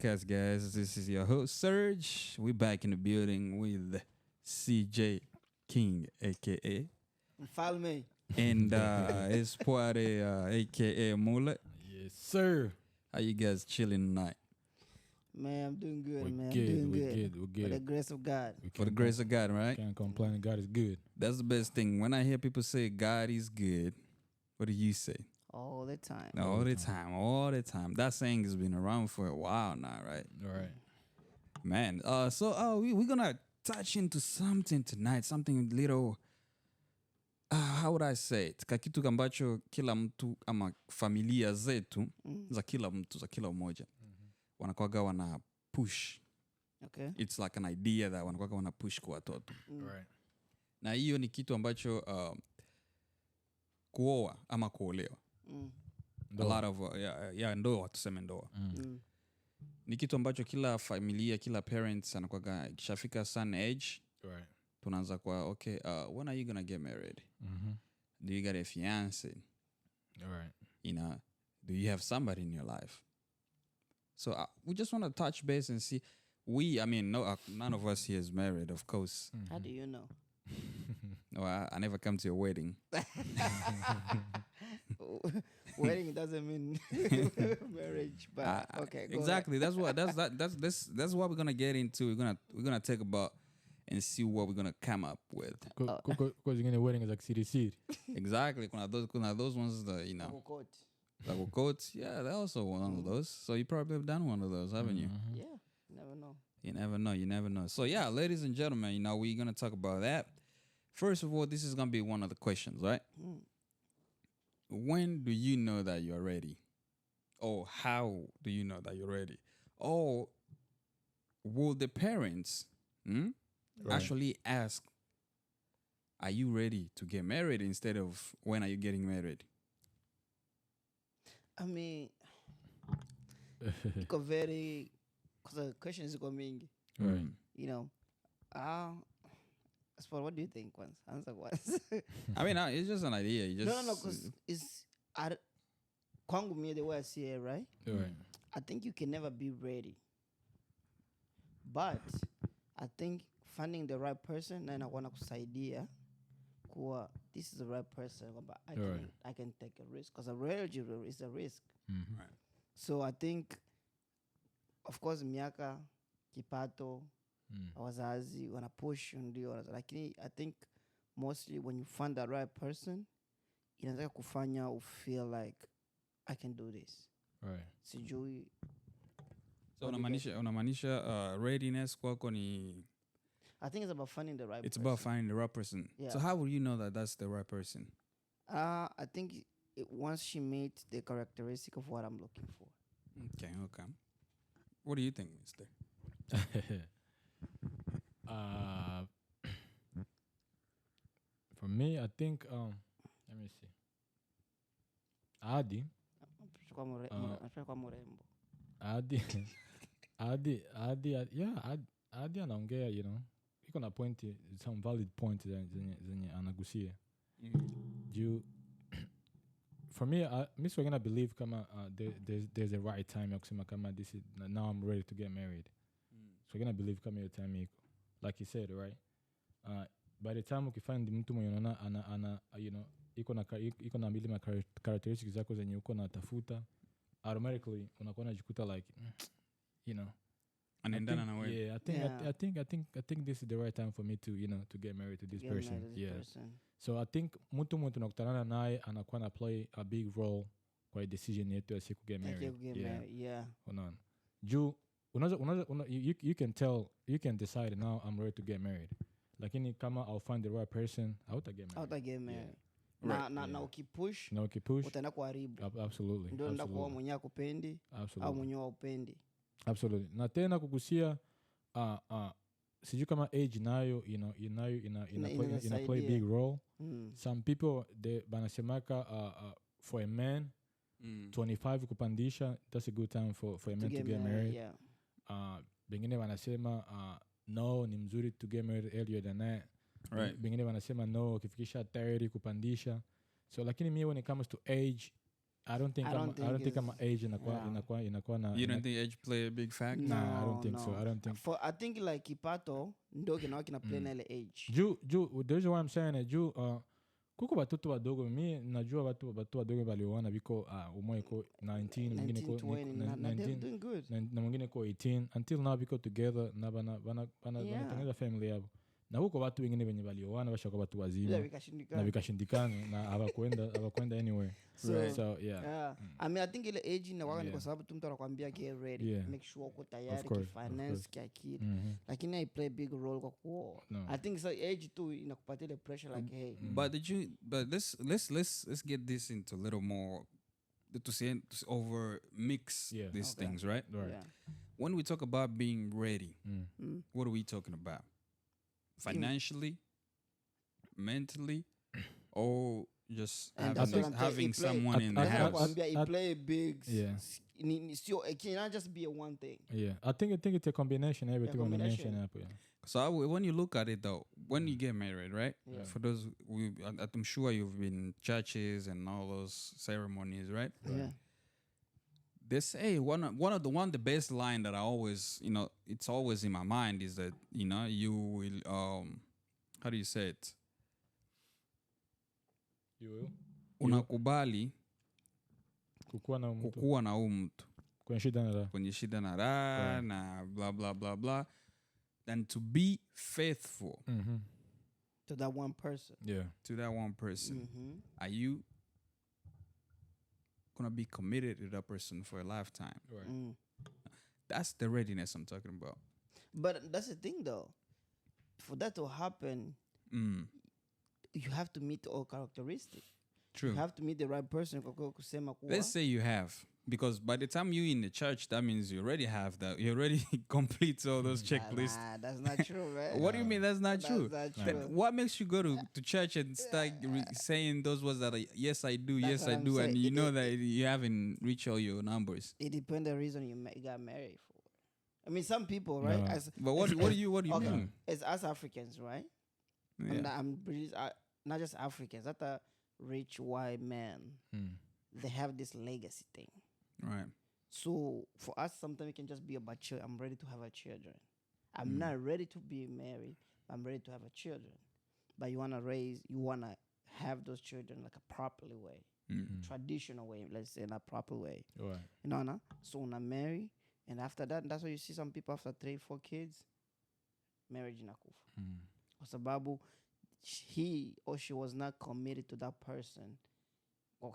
podcast, guys. This is your host, Serge. We're back in the building with CJ King, aka, Follow me. and Espoir, aka Mullet. Yes, sir. How you guys chilling tonight? Man, I'm doing good, We're man. good, I'm doing we're good. good, we're By the good. grace of God. For the grace of God, right? Can't complain. God is good. That's the best thing. When I hear people say God is good, what do you say? All the time. All the time, all the time. That saying has been around for a while now, right? All right. Man, we're gonna touch into something tonight, something little, how would I say it? Kakitu ambacho kila mtu ama familia zetu za kila mtu, za kila umoja wanakuwaga wana push. Okay. It's like an idea that wanakuwaga wana push kwa watoto. All right. Na hiyo ni kitu ambacho kuoa ama kuolewa. A lot of ndoa, tuseme ndoa. Ni kitu ambacho kila familia, kila parents anakuwaga ikishafika certain age, Right. tunaanza kwa okay, when are you gonna get married? Do you got a fiance? All right. You know, do you have somebody in your life? So we just want to touch base and see. None of us here is married, of course. How do you know? No, I never come to a wedding. Wedding doesn't mean marriage, but okay. Go Exactly. That's what what we're gonna get into. We're gonna talk about and see what we're gonna come up with. Because you're going to wedding is like city. Exactly. Kuna those ones that you know. Court. Like coats, yeah, they're also one of those. So you probably have done one of those, haven't you? Yeah. Never know. You never know. So yeah, ladies and gentlemen, you know, we're gonna talk about that. First of all, this is gonna be one of the questions, right? When do you know that you're ready? Or how do you know that you're ready? Or will the parents actually ask, are you ready to get married instead of when are you getting married? I mean, because the question is going Right. you know, Sport, what do you think once? Answer once. I mean, it's just an idea. You just No, because it's kwangu me the way I see it, right? All right. I think you can never be ready. But I think finding the right person na inakuwa kusaidia kuwa this is the right person but I can take a risk because a marriage is a risk. Right. So I think of course miaka kipato wazazi wana push ndio lakini I think mostly when you find the right person inataka kufanya you feel like I can do this. Right. Sijui. So unamaanisha readiness kwako ni I think it's about finding the right person. It's about finding the right person. Yeah. So how will you know that that's the right person? I think once she meets the characteristic of what I'm looking for. Okay. What do you think, mister? For me, I think let me see. Adi anaongea, you know, iko na point, some valid point zenye anagusia. For me, I'm gonna believe kama there's a right time ya kusema kama this is now I'm ready to get married. So we're gonna believe kama your time iko, like you said, right? By the time ukifind mtu mwenye unaona ana you know iko na mbili characteristics zako zenye uko na tafuta, automatically unakuwa unajikuta like you know Anaendana na wewe. Yeah, I think this is the right time for me to, you know, to get married to this person. Person. So I think mtu tunakutana naye anakuwa na play a big role kwa decision yetu ya siku get married. Yeah. Unaona. Juu you can tell, you can decide now I'm ready to get married. Lakini kama I'll find the right person, I'll get married. Na ukipush utaenda kuharibu. Absolutely. Ndio ndio kwa mwenye akupendi au mwenye upendi. Absolutely. Na tena kugusia sijui kama age nayo ina play big role. Some people banasemaka for a man 25 kupandisha, that's a good time for a man to get married. Yeah. Bengine wanasema no, ni mzuri to get married earlier than that. Right. Bengine wanasema no, ukifikisha 30 kupandisha. So lakini me when it comes to age, I don't think I don't think I'm age yeah. inakuwa na You don't think age play a big factor? Nah, I don't think so. I don't think. I think like kipato ndo kinakuwa kina play na ile age. The reason why I'm saying it, kuko batoto wadogo mi najua watu wadogo walioana biko umwe iko 19 mwingine iko 19 good. na mwingine iko 18 until now biko together na banatengeneza family yabo na huko watu wengine wenye walioana washakuwa watu wazima na vikashindikana na hawakwenda anywhere. So yeah. I mean, I think ile age inakuwa ni kwa sababu tu mtu anakuambia get ready, make sure uko tayari kifinance kiakili, lakini I play big role kwa kuoa. I think so age tu inakupatia ile pressure like hey. But let's get this into a little more to over mix these things, right? Yeah. When we talk about being ready, what are we talking about? Financially, mentally, or just having someone in the house? I play big. Yeah. It cannot just be a one thing. Yeah, I think it's a combination. Everything on the mention up. Yeah. So when you look at it though, when you get married, right? Yeah. For those, I'm sure you've been in churches and all those ceremonies, right? Yeah. They say one of the best line that I always, it's always in my mind is that, you will, how do you say it? You will? Unakubali kukua na mtu kwenye shida na raha na blah blah blah blah, and to be faithful to that one person. Yeah. To that one person. Are you gonna be committed to that person for a lifetime? Right. That's the readiness I'm talking about. But that's the thing though. For that to happen, you have to meet all characteristics. True. You have to meet the right person. Let's say you have, because by the time you're in the church, that means you already have that. You already complete all those checklists. Nah, that's not true, man. What do you mean that's not true? That's not Then true. what makes you go to church and start saying those words that are, yes I do, That's yes what I I'm do, and saying. you know that you haven't reached all your numbers? It depends the reason you got married for. I mean, some people, right? No. But what do you okay, mean? As us Africans, right? Yeah. I'm British, not just Africans. That a rich white man, they have this legacy thing. Right. So for us, sometimes it can just be about children. I'm ready to have a children. I'm not ready to be married. I'm ready to have a children. But you wanna have those children like a properly way, traditional way. Let's say in a proper way. Right. You know, no? So when I marry, and after that, that's why you see some people after 3-4 kids, marriage inakufa. Kwa sababu he or she was not committed to that person for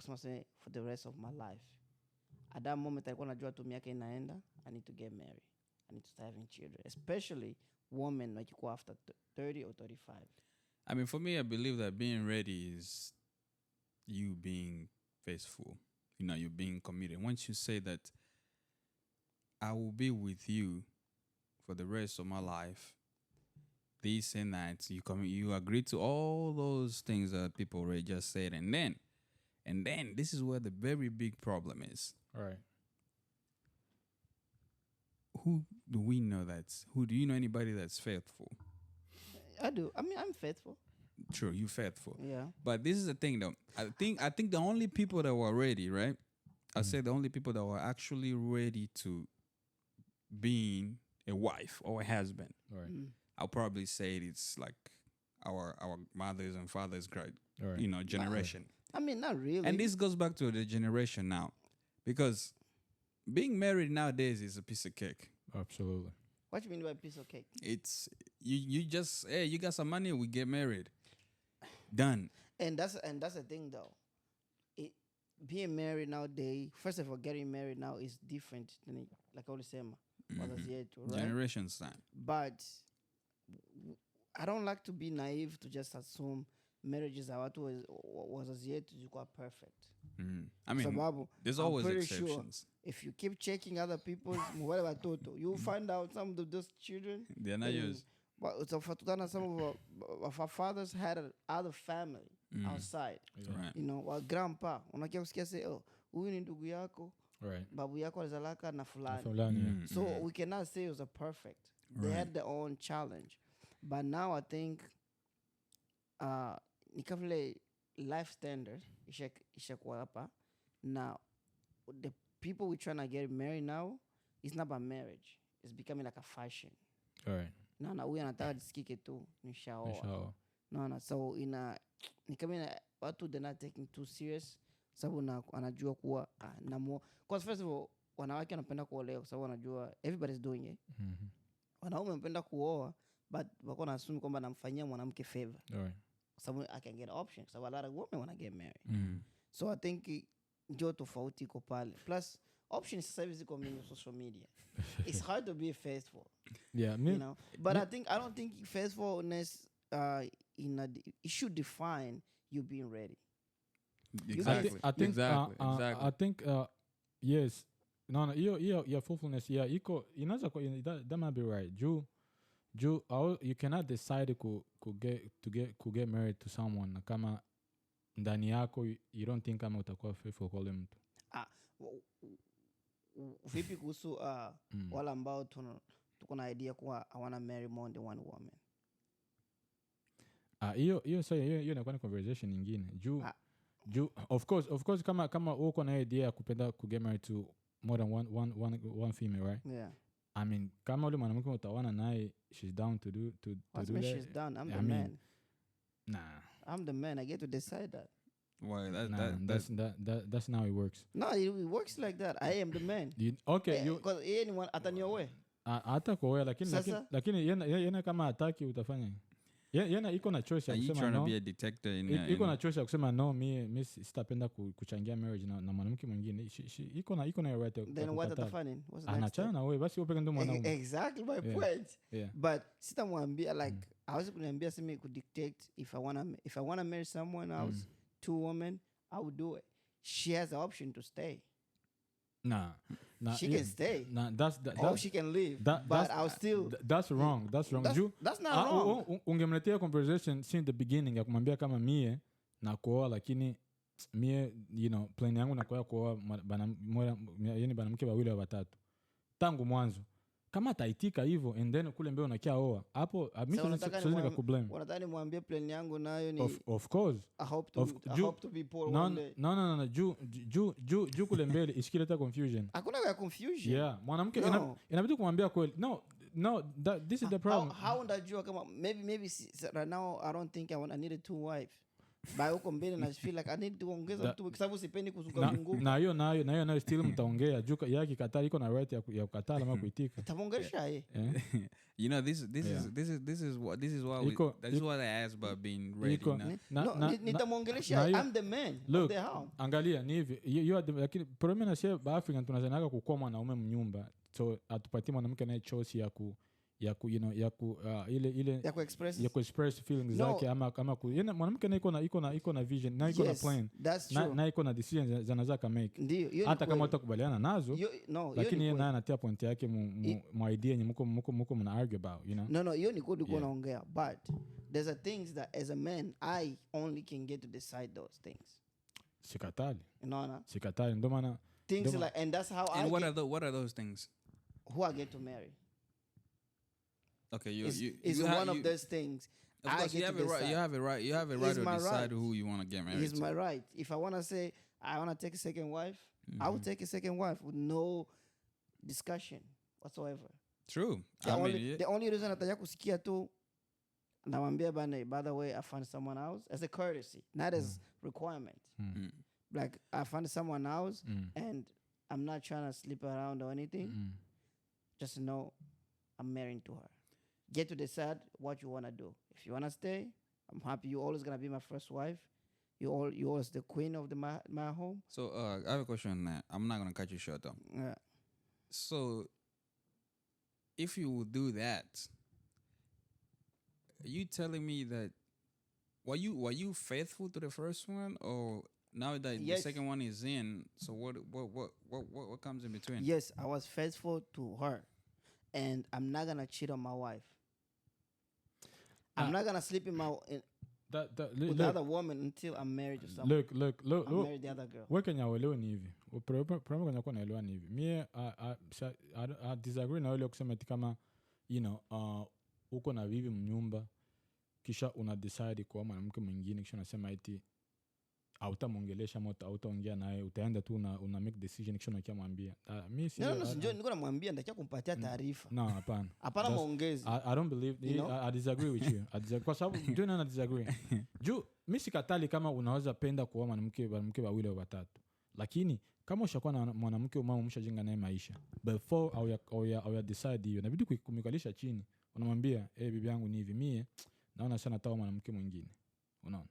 the rest of my life. At that moment, alikuwa najua tu miaka inaenda, I need to get married. I need to start having children. Especially women wakikuwa after 30 or 35. I mean, for me, I believe that being ready is you being faithful. You're being committed. Once you say that, I will be with you for the rest of my life, this and that, you agree to all those things that people already just said, and then this is where the very big problem is. All right. Who do we know who do you know anybody that's faithful? I do. I mean, I'm faithful. True, you faithful. Yeah. But this is the thing though. I think the only people that were ready, right? I say the only people that were actually ready to being a wife or a husband. Right. I'll probably say it's like our mothers and fathers, Right. generation. I mean, not really. And this goes back to the generation now, because being married nowadays is a piece of cake. Absolutely. What do you mean by piece of cake? It's you just, hey, you got some money, we get married. Done. And that's the thing though. Being married nowadays, first of all, getting married now is different than like I was saying, right? Generations time. But I don't like to be naive to just assume marriages are what was yet to go perfect. I mean, Sababu, there's I'm always pretty exceptions. Sure if you keep checking other people's whatever toto, you'll find out some of those children. They're not yours. But some of our fathers had other family outside. Right. You know, wa grandpa, unakia kusikia say, oh, huyu ni ndugu yako. Right. Babu yako alizalaka na fulani. Yeah. So we cannot say it was a perfect. They had their own challenge. But now I think ni kama life standard ishakuwa hapa Now, the people we're trying to get married now, it's not about marriage. It's becoming like a fashion. All right. No, huyu anataka jisikike tu nishaoa. Nishaoa. No, so ni kama watu they're not taking too serious sababu anajua kuwa because first of all wanawake wanapenda kuolewa kwa sababu wanajua everybody's doing it. Wanaume wanapenda kuoa but wako na assume kwamba namfanyia mwanamke favor. Right. Sababu I can get options. So a lot of women want to get married. So I think ndio tofauti iko pale. Plus options sasa hivi ziko mingi social media. It's hard to be faithful. Yeah, you know. But I don't think faithfulness it should define you being ready. Exactly. I think yes. No, your faithfulness, yeah, inaweza that might be right. You cannot decide to get married to someone kama ndani yako you don't think kama utakuwa faithful kwa mtu. Vipi kuhusu wala ambao tuko na idea kuwa I want to marry more than one woman? Hiyo inakuwa ni conversation nyingine. Of course kama uko na idea kupenda ku get married to more than one female, right? Yeah. I mean, kama ule mwanamke utawana naye she's down to do that. She's down. I'm the man. Nah. I'm the man. I get to decide that. Well, that's not how it works. No, it works like that. I am the man. Because anyone ataniowe. Hata kwa wewe lakini yena kama ataki utafanya. Yena iko na choice ya kusema no. Are you trying to be a detector in iko na choice ya kusema no, mimi sitapenda kuchangia marriage na mwanamke mwingine. Iko na right. Then what atafanya? Anachana na wewe basi upeke ndo mwanaume. Exactly my point. Yeah. But sitamwambia like hawezi kuniambia sema ku dictate if I want to marry someone else, two women, I would do it. She has the option to stay. Nah, she can stay. Nah, that's she can leave. But I'll still. That's wrong. That's wrong. That's not wrong. Ungemletea conversation since the beginning ya kumwambia kama mie na kuoa lakini mie plan yangu na kuoa banamke wawili au watatu tangu mwanzo. Kama taitika hivyo and then kule mbele unakia oa hapo siwezi nikakublame. Unataka nimwambie plan yangu nayo ni of course I hope to be poor one day. No juu kule mbele isikileta confusion. Hakuna ya confusion. Yeah, mwanamke inabidi kumwambia kweli. No, this is the problem. How unajua kama maybe right now I don't think I needed two wives. By huko mbele na feel like I need to ongeza mtu kwa sababu sipendi kuzunguka. Na hiyo still mtaongea juu yake katari iko na right ya kukataa ama kuitika. Tamongelesha yeye. You know this is what I asked about being ready. Nitamongelesha. I'm the man of the house. Angalia ni hivi. You are lakini problem na sisi ba African tunazanaga kukua mwanaume mnyumba. So atupatie mwanamke naye choice ya express feelings zake ama mwanamke na iko na vision na iko na plan na iko na decisions zanaweza make hata kama utakubaliana nazo lakini yeye naye anatia point yake mu idea yenye mko mna argue about no hiyo ni good uko naongea but there's a things that as a man I only can get to decide those things. Sikatali ndo maana things like and that's how and what are those things who I get to marry. Okay, it's one of those things. Of course, you have it right. You have a right to decide who you want to get married. It's my right. If I want to say I want to take a second wife, I will take a second wife with no discussion whatsoever. True. The only reason nataka kusikia tu nawambia bana, by the way, I found someone else as a courtesy, not as requirement. Like I found someone else and I'm not trying to sleep around or anything. Just know I'm married to her. Get to decide what you want to do. If you want to stay, I'm happy. You're always going to be my first wife. You're always the queen of my home. So I have a question on that. I'm not going to cut you short, though. Yeah. So if you will do that, are you telling me that were you faithful to the first one, or now that the second one is in, so what comes in between? Yes, I was faithful to her. And I'm not going to cheat on my wife. I'm not going to sleep with the other woman until I'm married to someone. Look. I'm married the other girl. Wewe naelewa ni hivi. Problem kwenye kwa naelewa ni hivi. Mie I disagree na ile kusema eti kama uko na bibi mnyumba kisha una decide kwa mwanamke mwingine kisha unasema eti hautamwongelesha ama hautaongea naye, utaenda tu una make decision kisha unakia mwambia. Mimi si niko namwambia ndakia kumpatia taarifa. No, hapana. Hapana maongezi. I don't believe, I disagree with you. Kwa sababu ndio na disagree. Juu mimi sikatali kama unaweza penda kuoa mwanamke wawili au watatu. Lakini kama ushakuwa na mwanamke umao umeshajenga naye maisha, before au ya decide hiyo, inabidi kumikalisha chini. Unamwambia, bibi yangu ni hivi, mie naona sana nataka mwanamke mwingine. Unaona?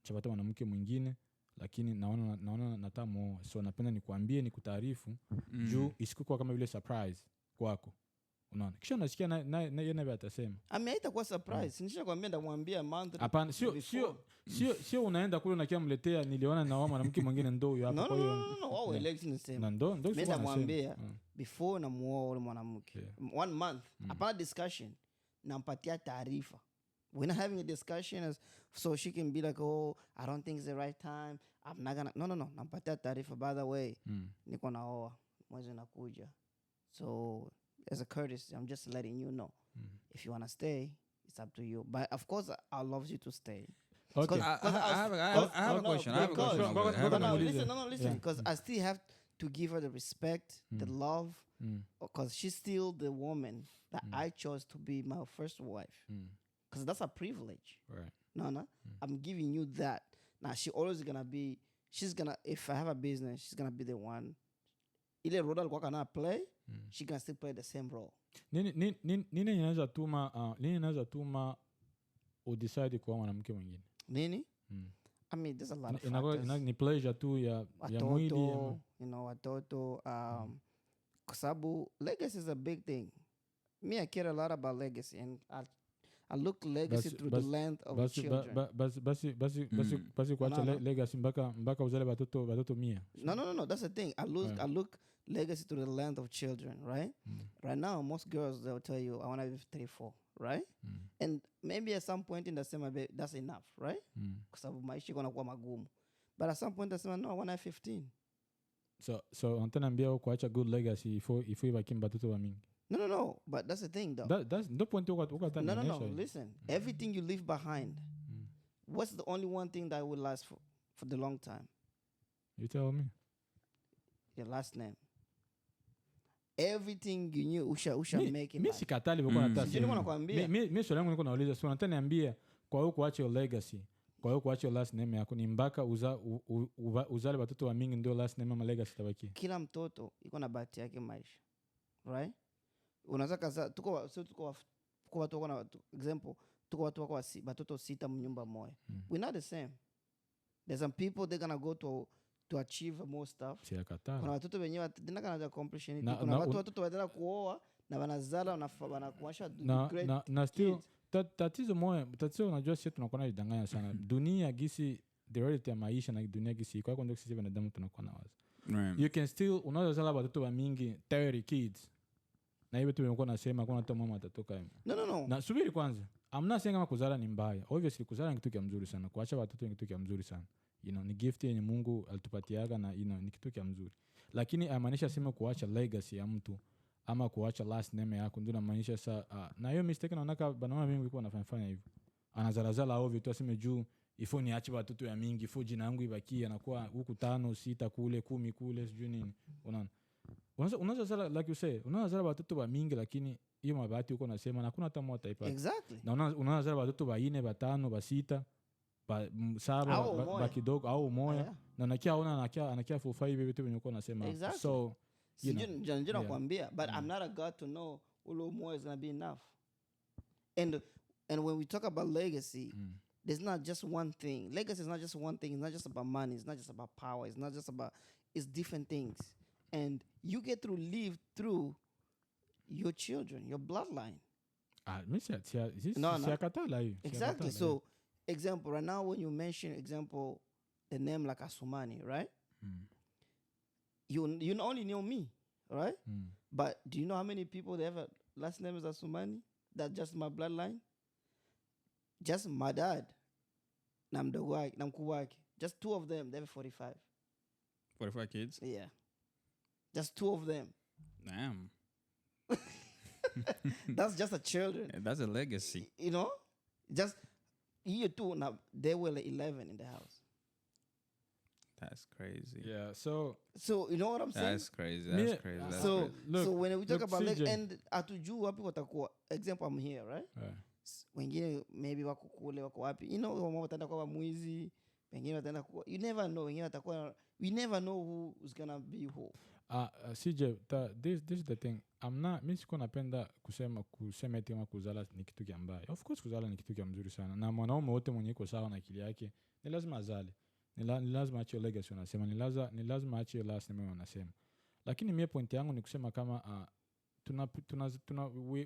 Chapata mwanamke mwingine, lakini naona nataka muoa. So napenda nikuambie, nikutaarifu juu isikuwa kama vile surprise kwako. Unaona? Kisha unasikia na yeye atasema. Haitakuwa surprise. Nishakwambia ndamwambia month. Hapana, sio unaenda kule unakia mletea niliona na mwanamke mwingine ndo huyo hapo. Kwa hiyo no, wao election same. Ndo mimi ndamwambia before na muoa yule mwanamke. 1 month. Hapana discussion. Nampatia taarifa. We're not having a discussion so she can be like, oh, I don't think it's the right time. I'm not gonna. No. Nampatia taarifa, by the way. Niko naoa mwezi unakuja. So as a courtesy, I'm just letting you know. If you want to stay, it's up to you. But of course, I love you to stay. Okay. I have a question. Listen. Because I still have to give her the respect, the love, because she's still the woman that I chose to be my first wife. Because that's a privilege. Right. No. I'm giving you that. Now, if I have a business, she's going to be the one. Ile role alikuwa kana play, she can still play the same role. Nini inaweza tuma udecide kuwa mwanamke mwingine? Nini? I mean, there's a lot of factors. Ni pleasure tu ya mwili. Watoto. Kwa sababu legacy is a big thing. Me, I care a lot about legacy, and I look legacy through the length of children. Basi kuacha legacy mpaka uzale watoto 100. No. That's the thing. I look legacy through the length of children, right? Right now, most girls, they'll tell you, I want to be 34, right? And maybe at some point in the summer, that's enough, right? Because maisha gonna kuwa magumu. But at some point, they say, no, I want to have 15. So unataniambia kuacha good legacy if ibaki watoto wa mingi. No. But that's the thing, though. That's the point. No. Listen, everything you leave behind, what's the only one thing that will last for the long time? You tell me. Your last name. Everything you knew, usha make it. Mimi sikatali boko nataka. Sio nakwambia. Mimi swali langu niko nauliza, sio unataniambia kwa hiyo kuacha legacy, kwa hiyo kuacha last name yako ni mpaka uzale watoto wa mingi ndio last name ama legacy tabaki. Kila mtoto iko na bahati yake maisha. Right? Unaweza kaza tuko watu na example tuko watu wako watoto 6 mnyumba moja. We're not the same. There's some people they're gonna go to achieve more stuff. Kuna watoto wenyewe they're not gonna accomplish anything. Kuna watoto wataenda kuoa na wanazala wanakuasha great. Na still tatizo unajua sisi tunakuwa tunadanganya sana. Dunia gisi the reality ya maisha na dunia gisi kwa ndio sisi wanadamu tunakuwa na wazo. You can still unaweza zala watoto wa mingi 30 kids. Na hiyo tu nilikuwa nasema kuna hata mama atatoka hivi. No. Na subiri kwanza. I'm not saying kama kuzala ni mbaya. Obviously kuzala ni kitu kia mzuri sana. Kuacha watoto ni kitu kia mzuri sana. Ni gift yenye Mungu alitupatiaga na ni kitu kia mzuri. Lakini amaanisha sema kuacha legacy ya mtu ama kuacha last name yako ndio inamaanisha na hiyo mistake naona banana mingi walikuwa wanafanya hivyo. Anazalazala ovyo tu aseme juu ifo niache watoto ya mingi, ifo jina yangu ibakie anakuwa huku 5 6 kule 10 kule sijui nini. Unaona? Unaweza zala like you say, unaweza zala watoto wa mingi lakini hiyo mabati uko nasema na hakuna hata mmoja taipata. Exactly. Na unaweza zala watoto wa 4, 5, 6, 7 ba kidogo au moja na anakia for 5 vitu venye uko nasema. Exactly. So you nakwambia but I'm not a god to know ulo moja is going to be enough. And when we talk about legacy, there's not just one thing. Legacy is not just one thing. It's not just about money. It's not just about power. It's not just about, it's different things. And you get to live through your children, your bloodline. Exactly. So, example, right now when you mention, example, the name like Asumani, right? You only know me, right? But do you know how many people they have a last name is Asumani? That's just my bloodline. Just my dad, Namkuwaki. Just 2 of them, they have 45. 45 kids? Yeah. Just 2 of them. Damn. That's just a children. Yeah, that's a legacy. Just you 2 now. They were like 11 in the house. That's crazy. Yeah. So So you know what I'm saying? That's crazy. Me- That's crazy. That's So crazy. look, so when we talk look, about like, CJ. and atujua people watakuwa example, I'm here, right? Wengine maybe wako kule wako wapi, you know, wao wataenda kwa mwizi, wengine wataenda kwa, you never know, wengine watakuwa, we never know who's gonna be who. CJ, this is the thing. Mi sikuwa napenda kusema eti kama kuzala ni kitu kia mbaya. Of course kuzala ni kitu kia mzuri sana. Na mwanaume wote mwenye iko sawa na akili yake, ni lazima azale. Ni lazima achie legacy wanasema. Ni lazima achie last name wanasema. Lakini mie point yangu ni kusema kama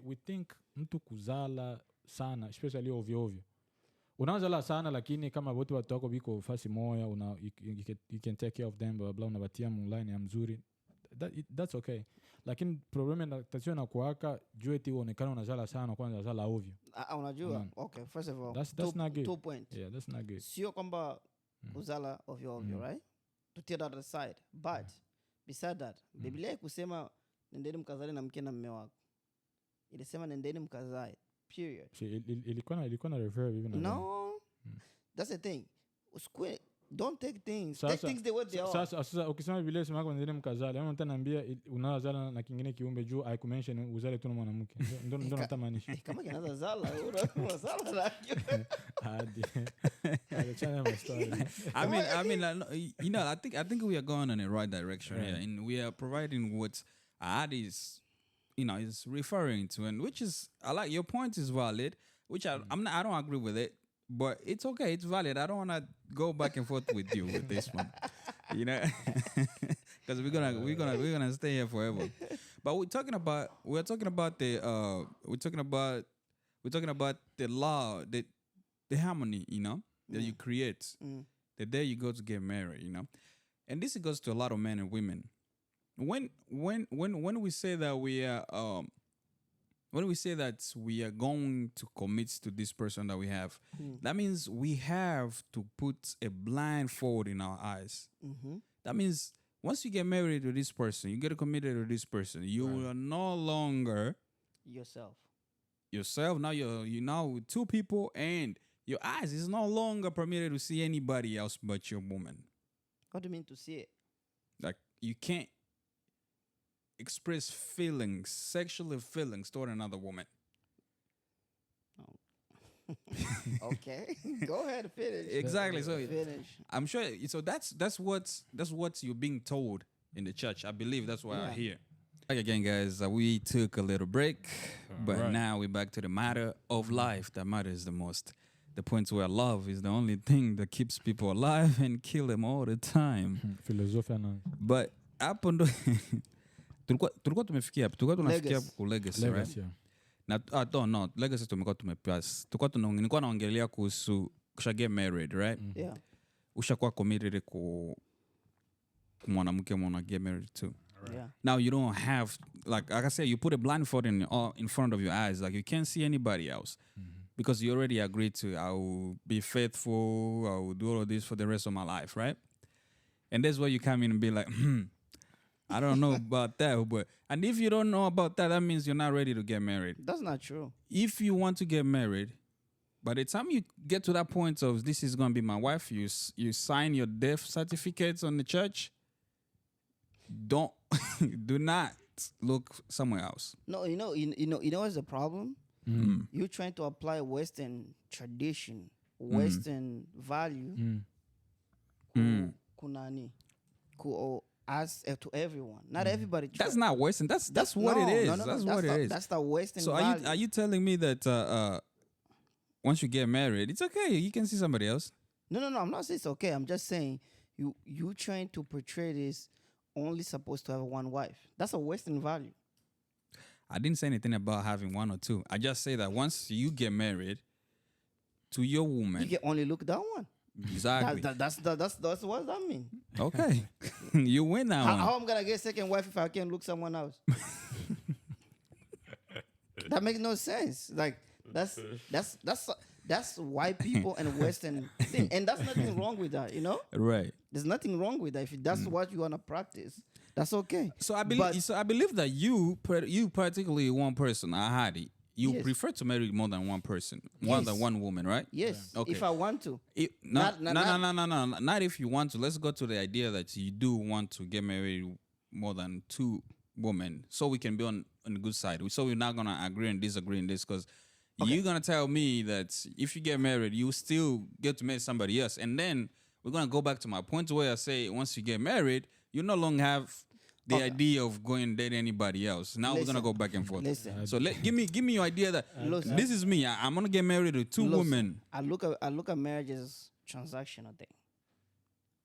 we think mtu kuzala sana, especially ovyo ovyo. Unazala sana lakini kama wote watu wako biko fasi moya, you can take care of them, blah blah, unabatia online ya mzuri. That's okay. Lakini problem na tatizo na kuaka juu eti uonekana unazala sana kwanza unazala ovyo. Unajua, okay, first of all, that's not good. 2 points. Yeah, that's not good. Sio kwamba uzala ovyo ovyo, right? To take that aside. But beside that, Biblia kusema nendeni mkazale na mke na mume wako. Ilisema nendeni mkazae. Period. Ilikuwa na refer even. No. That's the thing. Don't take things. Take things the way they are. Sasa ukisema Biblia sema kwa nendeni mkazale, ama mtaniambia unazala na kingine kiumbe juu I mention uzale tu na mwanamke. Ndio natamaanisha. Kama kinaanza zala, unazala na hadi. Achana story. I mean, you know, I think we are going in the right direction here, and we are providing what Ad is, you know, is referring to, and which is, I like your point is valid, which I don't agree with it, but it's okay, it's valid. I don't want to go back and forth with you with this one, you know, because we're gonna stay here forever. But we're talking about the law, the harmony, you know, that you create the day you go to get married, you know, and this goes to a lot of men and women. When we say that we are going to commit to this person that we have, that means we have to put a blindfold in our eyes. That means once you get married to this person, you get committed to this person, you are no longer yourself. Now you're now with two people, and your eyes is no longer permitted to see anybody else but your woman. What do you mean to see it? Like you can't express feelings, sexual feelings toward another woman. Okay, go ahead, finish. Exactly. So finish. I'm sure. So that's what you're being told in the church. I believe that's why I hear. Again, guys, we took a little break, but now we're back to the matter of life that matters the most. The point where love is the only thing that keeps people alive and kill them all the time. Filosofia na. But hapo ndo tulikuwa tumefikia ku legacy, right? Na legacy tumekuwa tumepass. Nilikuwa naongelea kuhusu kusha get married, right? Yeah. Ushakuwa committed ku mwanamke mwana get married too. Yeah. Now you don't have, like I said, you put a blindfold in front of your eyes, like you can't see anybody else, because you already agreed to, I will be faithful, I will do all of this for the rest of my life, right? And that's where you come in and be like, I don't know about that, and if you don't know about that, that means you're not ready to get married. That's not true. If you want to get married, by the time you get to that point of this is going to be my wife, you sign your death certificates on the church. Do not look somewhere else. No, you know what's the problem? You're trying to apply Western tradition, Western value, kunani, to everyone. Not everybody. That's not Western. That's what it is. No, that's what it is. That's the Western. So value. are you telling me that once you get married, it's okay, you can see somebody else? No. I'm not saying it's okay. I'm just saying you trying to portray this only supposed to have one wife. That's a Western value. I didn't say anything about having one or two. I just say that once you get married to your woman, you can only look that one. Exactly. That's what that mean. Okay, you win that one. How I'm gonna get a second wife if I can't look someone else? That makes no sense. Like that's white people and Western thing, and that's nothing wrong with that. You know, right? There's nothing wrong with that. If that's what you wanna practice, that's okay. So I believe that you particularly one person, Ahadi, you Yes. prefer to marry more than one person, more than Yes. one woman, right? Yes, Okay. if I want to. No, Not- not if you want to. Let's go to the idea that you do want to get married more than two women, so we can be on the good side. So we're not gonna agree and disagree in this, because you're gonna tell me that if you get married, you still get to marry somebody else, and then we're gonna go back to my point where I say once you get married, you no longer have the idea of going and date anybody else. Now we're Listen. gonna go back and forth. Listen. So give me your idea that Listen. this is me. I'm gonna get married to two Listen, women. I look at marriage as transactional thing.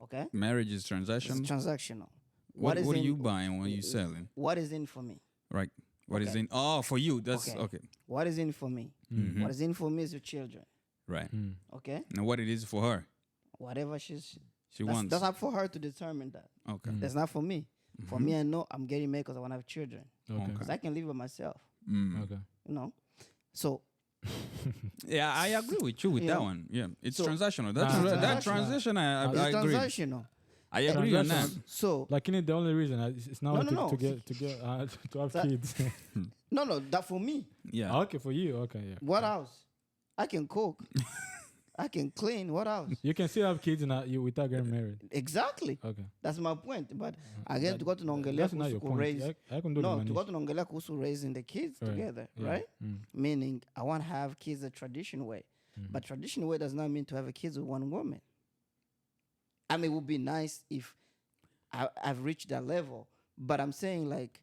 Okay? Marriage is It's transactional. transactional. What are in- you buying when you selling? What is in for me? Right. What is Okay. in? Oh, for you. That's Okay. okay. What is in for me? Mhm. What is in for me is your children. Right. Okay? And what it is for her? Whatever she She wants. that's up for her to determine that. Okay. That's not for me. For me, I know I'm getting married because I want to have children. Okay. Because I can live by myself. Mm. Okay. You know? So Yeah, I agree with you with You that know? one. Yeah, it's So- transactional. That Transactional. transition, I it's agree. transactional. I agree on that. So Like, in it, the only reason it's now No, no, to no. get to have That- kids. no, that for me. Yeah. Okay, for you. Okay, yeah. What else? I can cook. I can clean. What else? You can still have kids you without getting married. Exactly. Okay. That's my point. But again, to go to Nongelea That's not your kuhusu point. raise. I can do No, the to go money. to Nongelea kuhusu raising the kids Right. together, Yeah. right? Mm. Meaning, I want to have kids the traditional way. But traditional way does not mean to have a kids with one woman. I mean, it would be nice if I've reached that level. But I'm saying, like,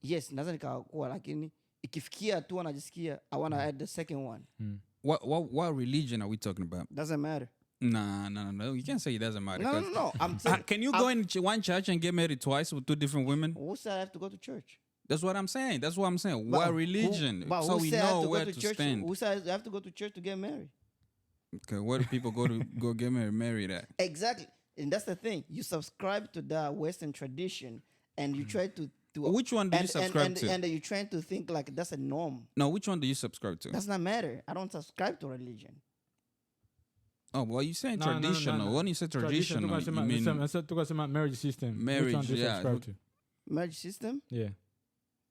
yes, naweza nikakuwa, lakini ikifikia tu anajisikia, I want to add the second one. What religion are we talking about? Doesn't matter. No. You can't say it doesn't matter. No, 'cause- no. I'm saying, Can you go in one church and get married twice with two different women? who said I have to go to church? That's what I'm saying. But What who- religion? but So who we said I have know to go where to to church? stand. Who said I have to go to church to get married? Okay, where do people go to go get married at? Exactly. And that's the thing. You subscribe to the Western tradition and you try to Which one do you subscribe to? And you're trying to think like that's a norm. No, which one do you subscribe to? Does not matter. I don't subscribe to religion. Oh, well, you saying No, no, no, no, traditional. no. When you say traditional, you mean talk about marriage system. Marriage, Which one do you yeah. subscribe to? Marriage system? Yeah.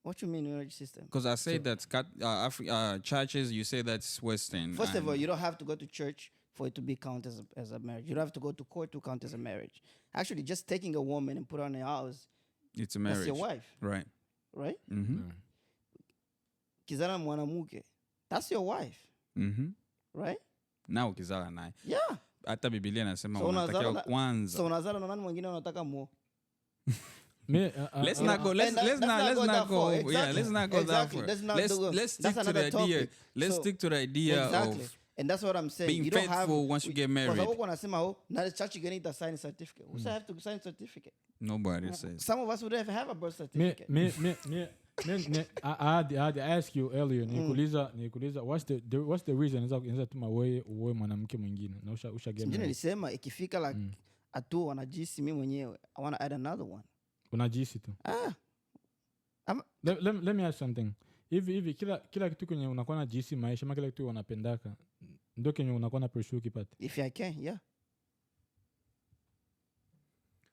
What you mean marriage system? because I say that churches, you say that's Western. First of all, and- you don't have to go to church for it to be counted as a marriage. You don't have to go to court to count as a marriage. Actually, just taking a woman and put her in a house, it's a marriage. that's your wife, Right. right? Mm-hmm. Kizana mwanamuke, that's your wife, Mm-hmm. right? Na ukizala naye. Yeah. Hata Biblia inasema So unatakiwa unazala na- kwanza. So unazala na nani mwingine unataka muo? Let's not go. Let's And let's that- not let's let's not not go go. that Yeah, far. let's Exactly. not go that Exactly. far. Let's not Let's go- let's that's stick to the another idea. topic. Let's So- stick to the idea Exactly. of And that's what I'm saying. being You don't have faithful once you get married. Kwa sababu wanasema na the church getting the sign certificate. Who said I have to sign certificate? nobody says. Some of us would have a birth Me, certificate. I had asked you earlier, nikuuliza what's the reason inaweza tuma wewe uoe mwanamke mwingine na usha get Sijui married. nilisema ikifika like atu wanajisi mimi mwenyewe. I want to add another one. Unajisi tu. Let me ask something. Hivi kila kitu kwenye unakuwa na jisi maisha ama kila kitu unapendaka ndio kenye unakuwa na pursue kipata. If I can, yeah.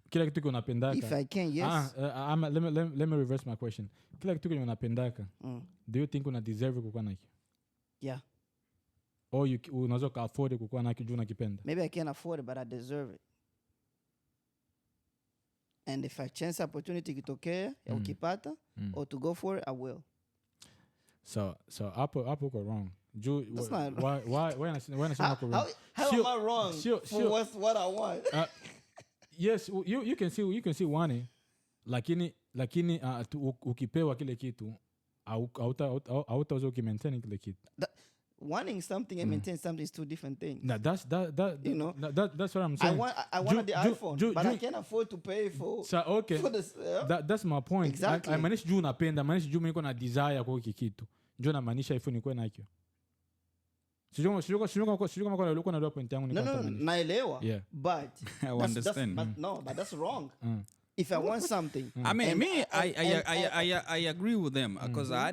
Kila kitu kwenye unapendaka. If I can, yes. Let me reverse my question. Kila kitu kwenye unapendaka, do you think una deserve kukuwa naki? Yeah. Or unaweza ka afford kukuwa naki juu unakipenda? Maybe I can't afford it, but I deserve it. And if I chance opportunity kitokea ya ukipata or to go for it, I will. So hapo uko wrong. That's not- Why anasema uko wrong? How Sure, am I wrong sure. for what I want? Yes, you can see one, lakini ukipewa kile kitu hautaweza ukimaintain kile kitu. Wanting something and maintaining something is two different things. Now that's You know, that's what I'm saying. I wanted the iPhone, but I Ju- can't afford to pay for So okay, for this. that's my point. Exactly. Maanishi juu unapenda, maanishi juu niko na desire kwa hiki kitu. Ndio namaanisha iPhone ikuwe nacho. Sijui kama kwa ulikuwa na point yangu No, nikamaanisha. naelewa. Yeah. But I understand. but that's wrong. If I want something, I mean, and- me, and- I agree with them because I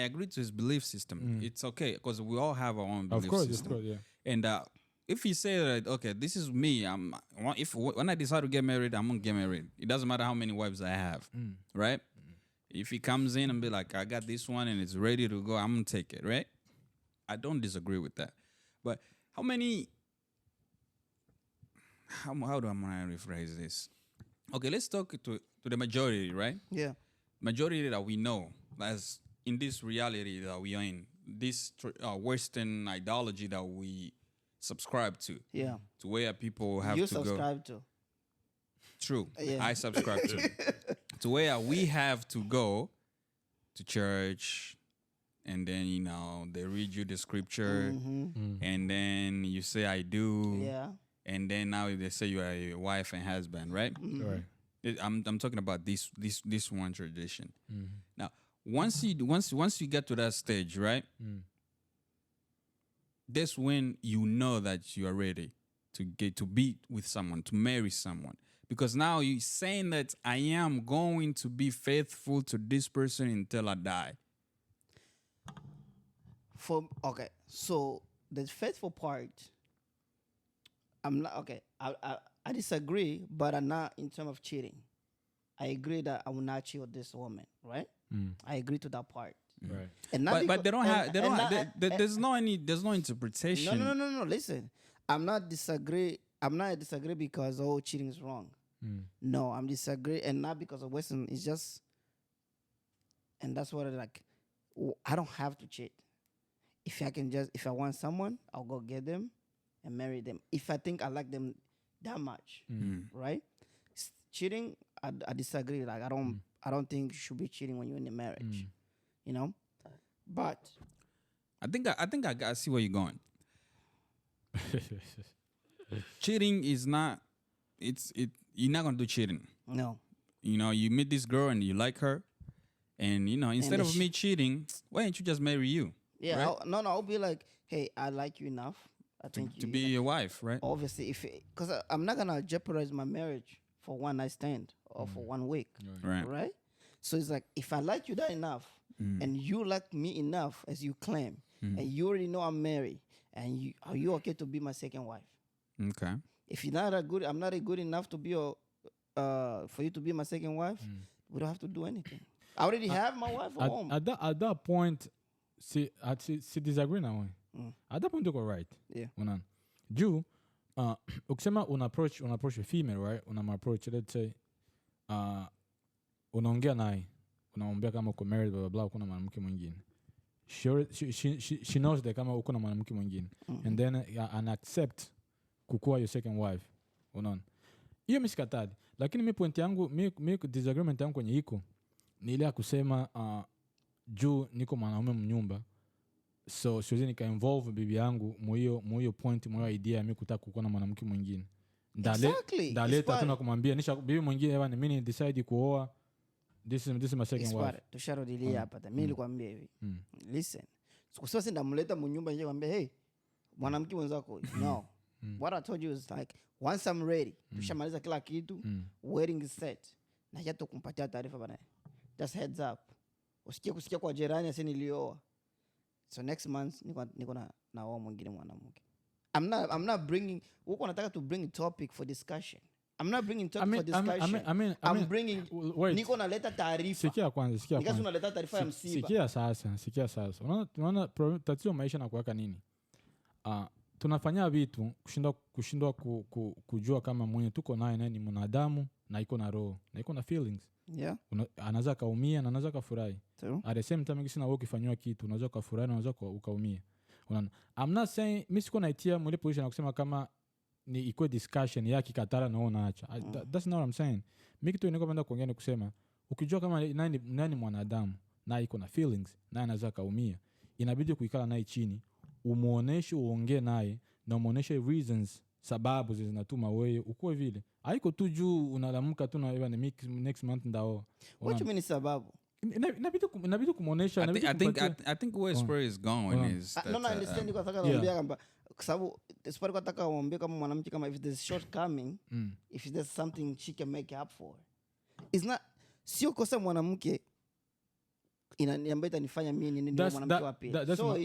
agree to his belief system. It's okay because we all have our own belief Of course, system. yeah. And if you say that, okay, this is me. When I decide to get married, I'm gonna get married. It doesn't matter how many wives I have, right? If he comes in and be like, I got this one and it's ready to go, I'm gonna take it, right? I don't disagree with that. But how do I rephrase this? Okay, let's talk to the majority, right? Yeah. Majority that we know, as in this reality that we are in, this Western ideology that we subscribe to. Yeah. To where people have you to go. subscribe to. True. Yeah. I subscribe to where we have to go to church, and then they read you the scripture, and then you say I do, Yeah. and then now they say you are a wife and husband, right? Right. I'm talking about this one tradition. Now, once you get to that stage, right? That's when you know that you are ready to be with someone, to marry someone. Because now you're saying that I am going to be faithful to this person until I die. Okay, so the faithful part, I'm not okay. I disagree, but I'm not in terms of cheating. I agree that I will not cheat with this woman, right? I agree to that part. Right. And not But they don't have. There's no no, interpretation. no. Listen, I'm not disagree because cheating is wrong. No, I'm disagree, and not because of Western. It's just, and that's what I don't have to cheat. If I want someone, I'll go get them and marry them. If I think I like them that much, right? Cheating, I disagree. Like I don't think you should be cheating when you're in a marriage. You know, but I think I see where you're going. Cheating is not. You're not gonna do cheating. no. You meet this girl and you like her, and instead of me cheating, why don't you just marry you? Yeah, right? I'll be like, hey, I like you enough. I think to be your wife, right? Obviously, because I'm not gonna jeopardize my marriage for one night stand or for 1 week, right? So it's like if I like you that enough, and you like me enough as you claim, and you already know I'm married, and are you okay to be my second wife? Okay. If you're not good, I'm not good enough to be for you to be my second wife. We don't have to do anything. I already have my wife at home. At that point, see disagree now. At that point, you go right. Yeah. Juu, ukisema approach a female, right? Approach, let's say, unaongea naye, unamwambia kama uko married, blah blah blah, uko na mwanamke mwingine. She knows that kama uko na mwanamke mwingine, and then an accept kukuwa your second wife. Unaona? Hiyo misikatadi. Lakini mi point yangu, mi disagreement yangu kwenye iko ni ile ya kusema juu niko mwanaume mnyumba, so siwezi nika involve bibi yangu mwiyo point, mwiyo idea mi kutaka kukuwa na mwanamke mwingine. Ndale tatuna kumwambia nisha bibi mwingine ewa ni mimi decide kuoa, this is my second wife. Tusharudilia hapa. Mimi nilikwambia hivi. Listen. Sikusema si ndamleta mnyumba nje kwambia hey, mwanamke mwenzako. No. What I told you is like once I'm ready, tushamaliza kila kitu, wedding is set. Na hata kumpatia taarifa bana. Just heads up. Kusikia kwa jirani asi nilioa. So next month niko na wao mwingine mwanamke. I'm not bringing uko nataka to bring a topic for discussion. I'm not bringing topic for discussion. I'm bringing niko naleta taarifa. Sikia kwanza. Nikaso naleta taarifa ya msiba. Sikia sasa. Unaona tatizo maisha na kuweka nini? Tunafanya vitu kushindwa kujua kama mwenye tuko naye ni mwanadamu na iko na roho na iko na feelings. Yeah. Anaweza kaumia na anaweza kafurahi. True. At the same time kisi na wewe ukifanywa kitu unaweza kafurahi na unaweza ukaumia. Unaona? I'm not saying mimi siko naitia mwile position na kusema kama ni iko discussion ya kikatara na unaacha. That's not what I'm saying. Mimi kitu niko penda kuongea ni kusema ukijua kama nani mwanadamu na iko na feelings na anaweza kaumia, inabidi kuikala naye chini, umuoneshe, uongee naye na umuoneshe reasons, sababu zinatuma wewe uko vile. Haiko tu juu unalamuka tu na wewe ni next month ndao. What you mean sababu? Inabidi kumuonesha. I think where Spur is going is that, no, understand kwa nataka kuambia kwamba kwa sababu Spur kwa nataka kuambia kama mwanamke kama if there's shortcoming, if there's something she can make up for. It's not sio kosa mwanamke inaniambia itanifanya mimi ni mwanamke wa pili. So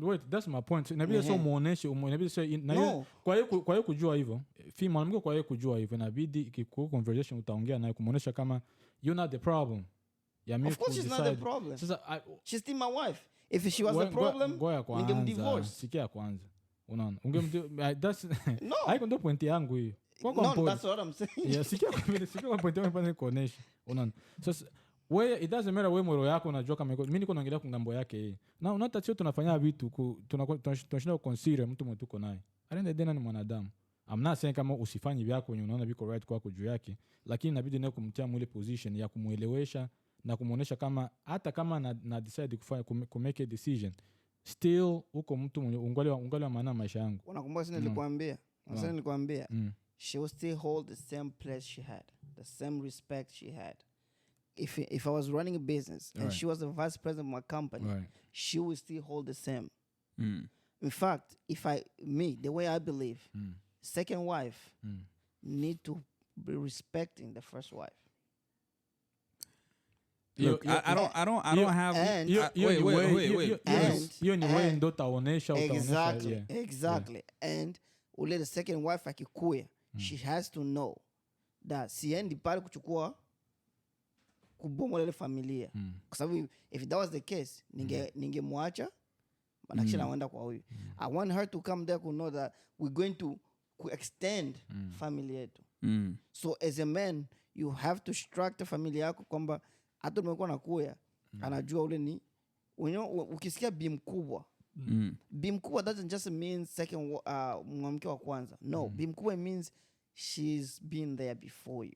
wait, that's my point. Inabidi sio muoneshe, inabidi sio kwa hiyo kujua hivyo. Mwanamke kwa hiyo kujua hivyo inabidi ikikuwa conversation utaongea naye kumuonesha kama you're not the problem. ya mimi Of course she's not the problem. Sasa She's still my wife. If she was the problem, ningemdivorce. Sikia kwanza. Unaona? That's No. Haiko ndo point yangu hiyo. No, that's what I'm saying. Yeah, sikia kwa point yangu pale kuonesha. Unaona? So wewe it doesn't matter wewe moyo yako unajua kama mimi niko naongelea kwa ngambo yake yeye. Na unatachio tunafanya vitu tunashinda consider mtu mtu uko naye. Alende dena ni mwanadamu. I'm not saying kama usifanye vyako wenye unaona viko right kwako juu yake, lakini inabidi naye kumtia mwile position ya kumuelewesha na kumuonesha kama hata kama na decide kufanya make a decision still uko mtu mwenye ungali maana maisha yangu. Unakumbuka sina nilikwambia she will still hold the same place she had, the same respect she had. If I was running a business and she was the vice president of my company, she would still hold the same. In fact, the way I believe, second wife need to be respecting the first wife. Look, I don't have. Wait. Hiyo ni wewe ndo utaonesha. Exactly. And ule the second wife akikuya, she has to know that siendi pale kuchukua kubomola ile familia. Kwa sababu if that was the case, ningemwacha manakisha naenda kwa huyu. I want her to come there to know that we're going to extend family yetu. So as a man, you have to structure familia yako kwamba hata umekuwa nakuya anajua ule ni ukisikia bi mkubwa. Bi mkubwa doesn't just mean second mwanamke wa kwanza. No, bi mkubwa means she's been there before you.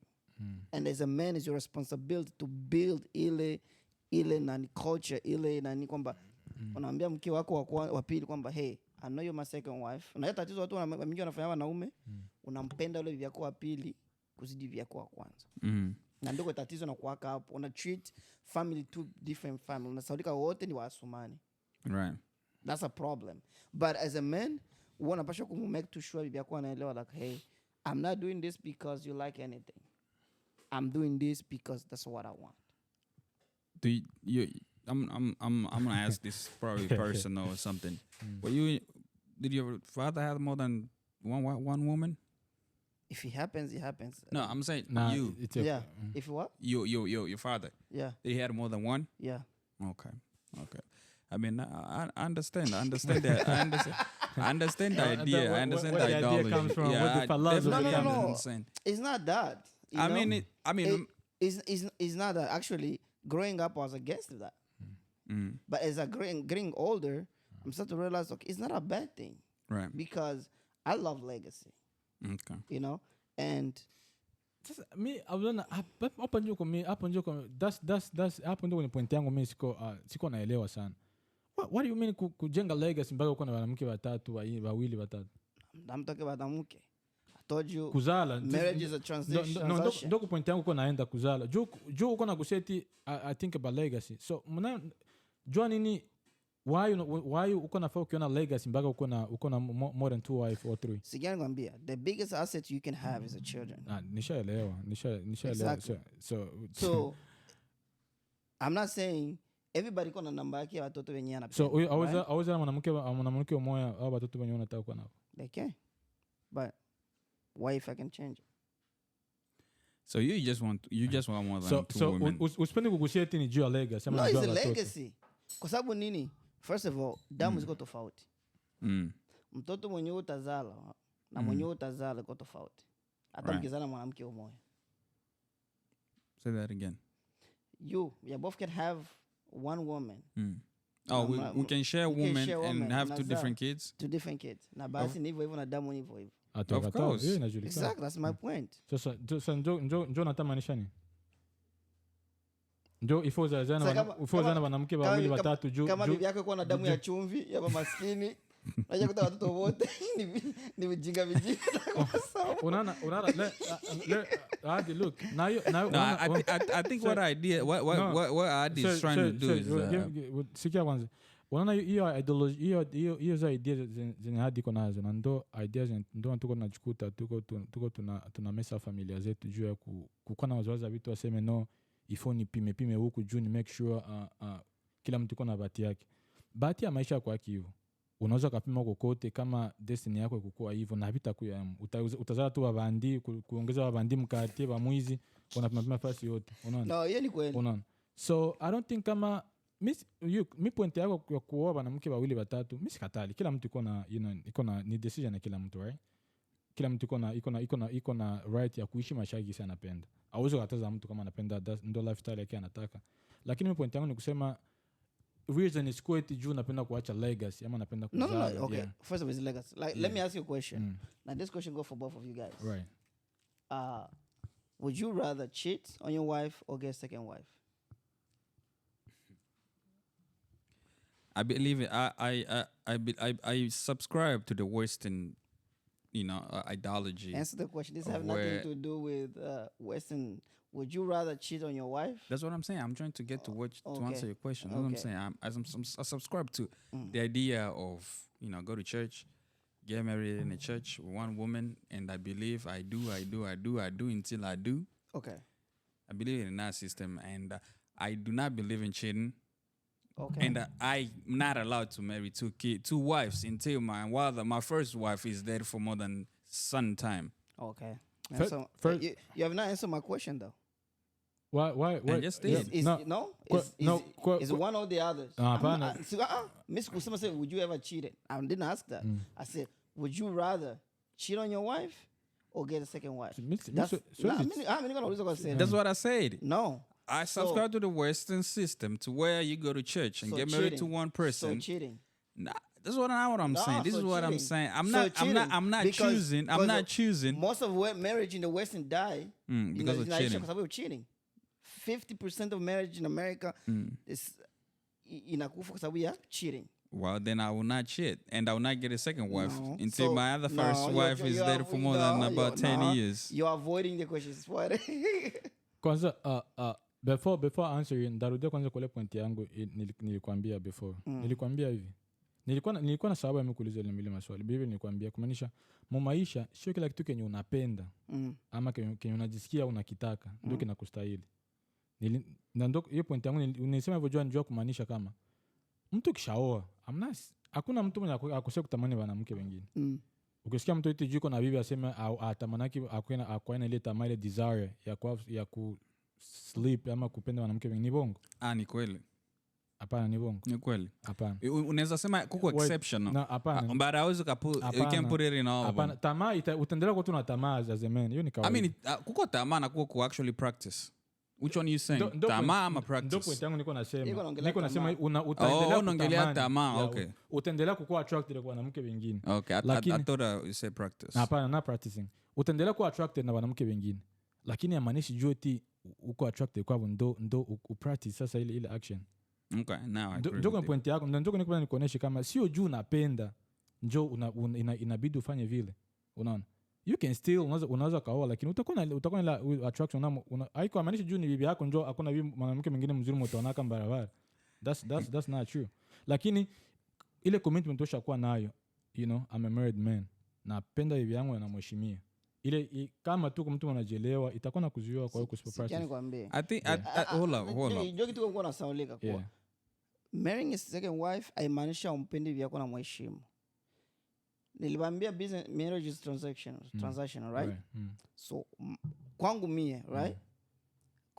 And as a man, it's your responsibility to build ile nani culture, ile nani kwamba unaambia mke wako wa pili kwamba hey, I know you're my second wife. Na tatizo watu wengi wanafanya wanaume, unampenda yule bibi yako wa pili kuzidi bibi yako wa kwanza. Na ndio tatizo na kuwaka hapo. Una treat family two different family. Unasaulika wote ni Waasumani. Right. That's a problem. But as a man, unapaswa kumake to sure bibi yako anaelewa like hey, I'm not doing this because you like anything. I'm doing this because that's what I want. I'm gonna ask this probably personal or something. But did your father have more than one woman? If it happens, it happens. No, I'm saying you. Yeah. If what? Your father. Yeah. Did he had more than one? Yeah. Okay. I mean, I understand. I understand that. I understand the idea. I understand the ideology. Idea comes from, yeah, the philosophy. No. It's not that. It's not that. Actually, growing up, I was against that. But as I getting older, I'm starting to realize, okay, it's not a bad thing. Right. Because I love legacy. Okay. You know? And me hapo ndio that's hapo ndio kwenye point yangu mimi siko naelewa sana. What do you mean kujenga legacy mpaka uko na wanawake watatu wawili watatu? I'm talking about mke. I told you kuzala marriage is a transition. Ndio point yangu uko naenda kuzala. Juu uko na kuseti I think about legacy. So jua nini why uko na focus on legacy mpaka uko na more than 2 wife or 3? Sigani kwambia the biggest asset you can have is a children. Nishaelewa. Exactly. So I'm not saying everybody kona namba yake watoto wenye anapenda. So aweza mwanamke mmoja au watoto wenye unataka kuwa nao. They can. But why if I can change it? So you just want more than two women. So usipende kugusia eti ni juu ya legacy. No, it's a legacy. Kwa sababu nini? First of all, damu ziko tofauti. Mtoto mwenye utazala na mwenye utazala iko tofauti. Hata mkizana mwanamke mmoja. Say that again. You both can have one woman. We can share a woman and have two different kids? Two different kids. Na basi ni hivyo na damu ni hivyo. Of course. Exactly, that's my point. So njo natamanisha ni? Njo ifozana wanamke wawili watatu juu. Kama bibi yako kwa na damu ya chumvi ya maskini. Naja kuta watoto wote ni vijinga. Unaona look. Now I think what idea is trying to do is sikia kwanza. Unaona hiyo ideology hiyo za idea zenye hadi iko nazo na ndo ideas ndo tuko tunachikuta tuko tuna mesa familia zetu juu ya kukuwa na wazazi vitu waseme no ifo ni pime huku juu ni make sure kila mtu kuna bahati yake. Bahati ya maisha kwa hivyo unaweza kupima kokote kama destiny yako ikukua hivyo na vitakuwa utazaa tu wabandi kuongeza wabandi mkate wa mwizi unapima fasi yote. Unaona? No, hiyo ni kweli. Unaona? So I don't think kama mi point yako ya kuoa wanamke wawili watatu mi sikatali. Kila mtu iko na ni decision ya kila mtu, right? Kila mtu iko na right ya kuishi maisha yake sana anapenda. Hauwezi kukataza mtu kama anapenda ndo lifestyle yake anataka. Lakini mi point yangu ni kusema reason is quite juu napenda kuacha legacy ama napenda kuzaa. No, okay. Yeah. First of all, it's legacy. Let me ask you a question. Now this question goes for both of you guys. Right. Would you rather cheat on your wife or get a second wife? I believe it. I subscribe to the Western, ideology. Answer the question. This has nothing to do with Western. Would you rather cheat on your wife? That's what I'm saying. I'm trying to get to answer your question. That's what I'm saying. I subscribe to the idea of go to church, get married in a church with one woman, and I believe I do until I do. Okay. I believe in that system, and I do not believe in cheating. Okay. And I'm not allowed to marry two wives until my first wife is dead for more than some time. Okay. First, you have not answered my question though. Why? I just did. Is one or the others? Miss Kusama said, would you ever cheat it? I didn't ask that. I said, would you rather cheat on your wife or get a second wife? That's what I said. No. I subscribe to the Western system to where you go to church and get married to one person. So cheating. Nah, that's what I'm saying. This is what I'm saying. I'm not choosing. I'm not choosing. Most of marriage in the Western die because of cheating. Because of cheating. 50% of marriage in America is inakufa kwa sababu ya cheating. Well, then I will not cheat, and I will not get a second wife until my other first wife is dead for more than about 10 years. You're avoiding the questions. Kwanza, before answering, ndarudia kwanza kule point yangu nilikwambia before. Nilikwambia hivi. Nilikuwa na sababu ya mikuuliza ile mbili maswali. Bibi nilikwambia kumaanisha maisha sio kila kitu kenye unapenda ama kenye unajisikia unakitaka ndio kinakustahili. Ndio hiyo point yangu nilisema hivyo njoo kumaanisha kama mtu kishaoa hakuna mtu mwenye akose kutamani wanamke wengine. Ukisikia mtu eti yuko na bibi asema atamanaki akwena ile tamaa ile desire ya ku sleep ama kupenda wanamke wengine, ni bongo? Ni kweli. Hapana, ni bongo. Ni kweli. Hapana. Unaweza sema kuko exception. No, hapana. But I always you can put it in all. Hapana, tamaa utaendelea kuwa tu na tamaa as a man. Hiyo ni kawaida. I mean, kuko tamaa na kuko actually practice. Which one you saying? Tamaa ama practice? Ndio point yangu niko nasema utaendelea unaongelea tamaa. Okay. Utaendelea kuwa attracted kwa wanamke wengine. Okay, I thought you said practice. Hapana, na practicing. Utaendelea kuwa attracted na wanamke wengine. Lakini haimaanishi juu eti uko attracted kwa ndo upractice sasa ile action. Okay, now I agree. Ndio kwa point yako, ndio niko nikuonesha kama sio juu unapenda njoo inabidi ufanye vile. Unaona? You can still unaweza kaoa lakini utakuwa na attraction haiko maanisha juu ni bibi yako njoo hakuna bibi mwanamke mwingine mzuri mtaona kama barabara. That's not true. Lakini ile commitment ushakuwa nayo, I'm a married man. Napenda bibi yangu na namheshimia. Ile kama tu mtu anajielewa itakuwa na kuzuiwa kwa hiyo kusipopractice. I think hold up. Ndio kitu kwa nasaulika kwa. Marrying a second wife haimaanisha umpendi bibi yako na mheshimu. Nilibambia business marriage is transactional, right? So kwangu mie, right?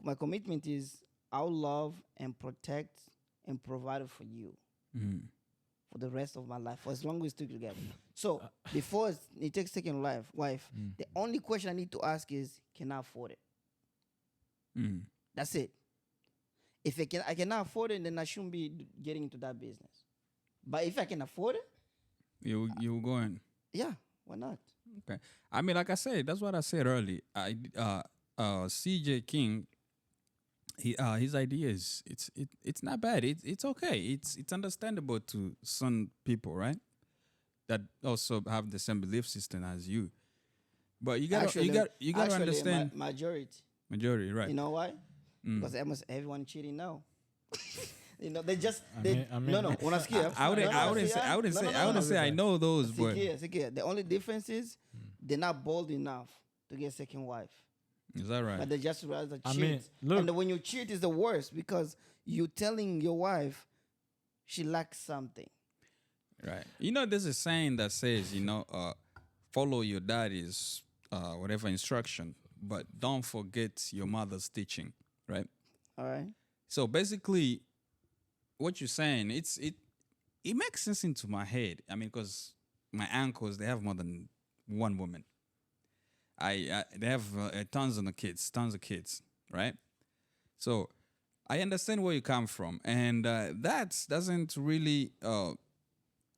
My commitment is I'll love and protect and provide for you for the rest of my life, for as long as we stick together. So before it takes second wife, the only question I need to ask is, can I afford it? That's it. If I cannot afford it, then I shouldn't be getting into that business. But if I can afford it, you going? Yeah, why not? Okay. I mean, like I said, that's what I said earlier. CJ King, his ideas, it's not bad. It's okay. It's understandable to some people, right? That also have the same belief system as you. But you gotta understand. Majority, right? You know why? Because almost everyone cheating now. Unasikia? I wouldn't say I know those, but the only difference is they're not bold enough to get a second wife. Is that right? But they just rather cheat. And when you cheat is the worst because you're telling your wife she lacks something. Right. There's a saying that says, follow your daddy's whatever instruction, but don't forget your mother's teaching, right? All right. So basically, what you're saying, it makes sense into my head. I mean, because my uncles, they have more than one woman. They have tons of kids, right? So I understand where you come from, and that doesn't really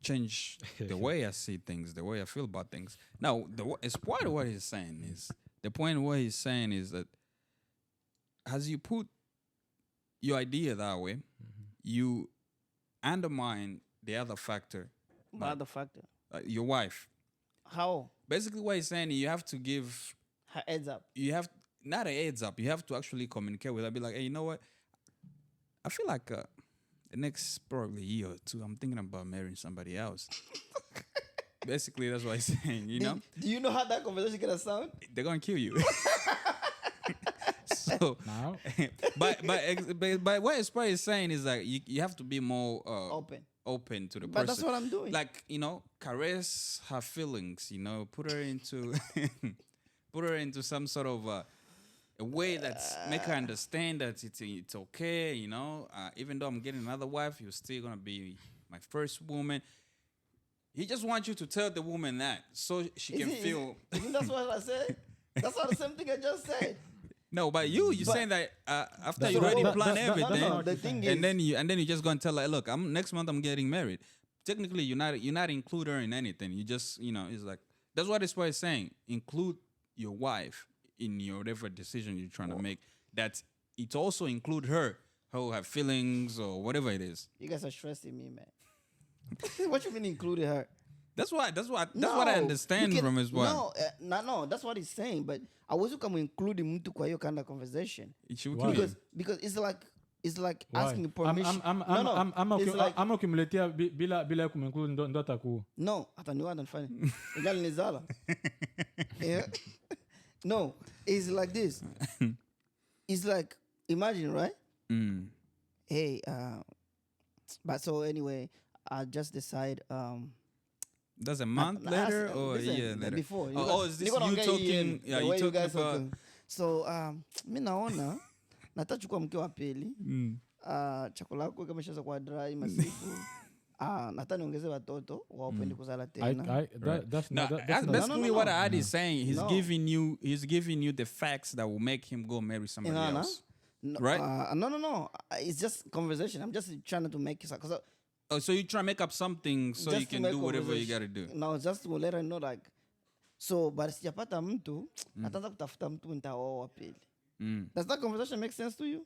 change the way I see things, the way I feel about things. Now, it's part of what he's saying is the point of what he's saying is that as you put your idea that way, you undermine the other factor, What other factor? your wife. How? Basically, what he's saying, you have to give, Her heads up. you have not a heads up. You have to actually communicate with her. Be like, hey, you know what? I feel like the next probably year or two, I'm thinking about marrying somebody else. Basically, that's what he's saying. You know, Do you know how that conversation gonna sound? they're gonna kill you. So, Now, but what his probably saying is like you have to be more open to the person. But that's what I'm doing. Like, caress her feelings. Put her into put her into some sort of a way that's make her understand that it's okay. Even though I'm getting another wife, you're still gonna be my first woman. He just wants you to tell the woman that so she can feel. Isn't that what I said? That's not the same thing I just said. No, but you're saying that after you already plan everything, the thing is, and then you just go and tell her, look, next month I'm getting married. Technically, you're not include her in anything. You just it's like that's what this part is saying. Include your wife in your whatever decision you're trying to make. That it also include her feelings or whatever it is. You guys are stressing me, man. What you mean included her? That's what I understand from his wife. No, that's what he's saying. But I wasn't going to include mtu kwa hiyo kind of conversation. Because it's like asking permission. I'm ukimletea bila kuminclude ndo atakuwa. No, ataniwa anafanya. Ingali nizala. Yeah. No, it's like this. It's like imagine, right? Hey, but so anyway, I just decide Does a month later or a year later? Before. Is this you talking? Yeah, you talking about. So, mi naona natachukua mke wa pili. Chakula yako kama ishaanza kuwa dry masiku. Nataka niongeze watoto waopende kuzala tena. That's basically what Adi is saying. He's giving you the facts that will make him go marry somebody else. Right? No. It's just conversation. I'm just trying to make it. So you try to make up something so you can do whatever you gotta do. No, just to let her know like. So, but sijapata mtu, nataanza kutafuta mtu nitaoa pili. Does that conversation make sense to you?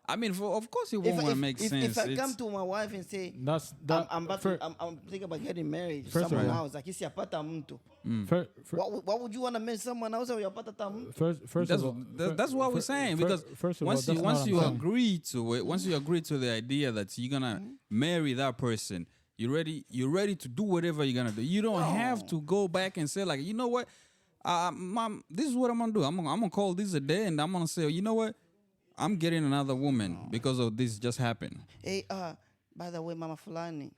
I mean, of course it won't want to make sense. If I come to my wife and say, I'm thinking about getting married to someone else, like sijapata mtu. Why would you want to marry someone else if yapata ta mtu? That's what we're saying, because once you agree to it, once you agree to the idea that you're gonna marry that person, you're ready to do whatever you're gonna do. You don't have to go back and say like, you know what, mom, this is what I'm gonna do. I'm gonna call this a day, and I'm gonna say, you know what, I'm getting another woman because of this just happened. Hey, by the way, mama fulani,